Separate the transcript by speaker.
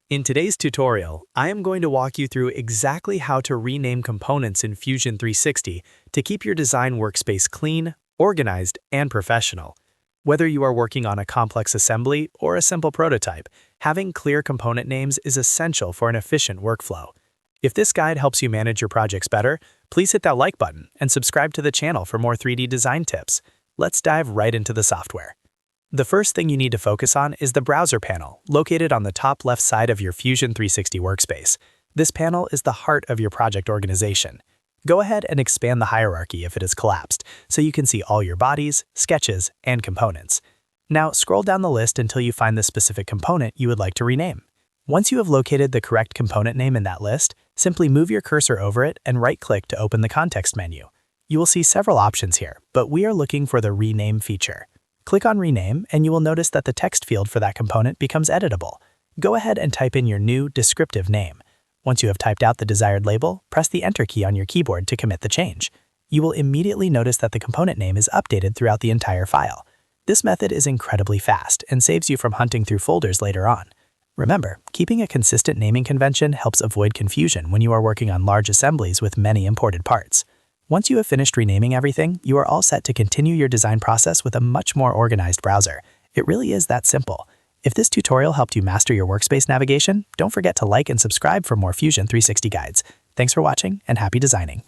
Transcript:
Speaker 1: In today's tutorial, I am going to walk you through exactly how to rename components in Fusion 360 to keep your design workspace clean, organized, and professional. Whether you are working on a complex assembly or a simple prototype, having clear component names is essential for an efficient workflow. If this guide helps you manage your projects better, please hit that like button and subscribe to the channel for more 3D design tips. Let's dive right into the software. The first thing you need to focus on is the browser panel, located on the top left side of your Fusion 360 workspace. This panel is the heart of your project organization. Go ahead and expand the hierarchy if it is collapsed, so you can see all your bodies, sketches, and components. Now scroll down the list until you find the specific component you would like to rename. Once you have located the correct component name in that list, simply move your cursor over it and right-click to open the context menu. You will see several options here, but we are looking for the Rename feature. Click on Rename and you will notice that the text field for that component becomes editable. Go ahead and type in your new descriptive name. Once you have typed out the desired label, press the Enter key on your keyboard to commit the change. You will immediately notice that the component name is updated throughout the entire file. This method is incredibly fast and saves you from hunting through folders later on. Remember, keeping a consistent naming convention helps avoid confusion when you are working on large assemblies with many imported parts. Once you have finished renaming everything, you are all set to continue your design process with a much more organized browser. It really is that simple. If this tutorial helped you master your workspace navigation, don't forget to like and subscribe for more Fusion 360 guides. Thanks for watching and happy designing.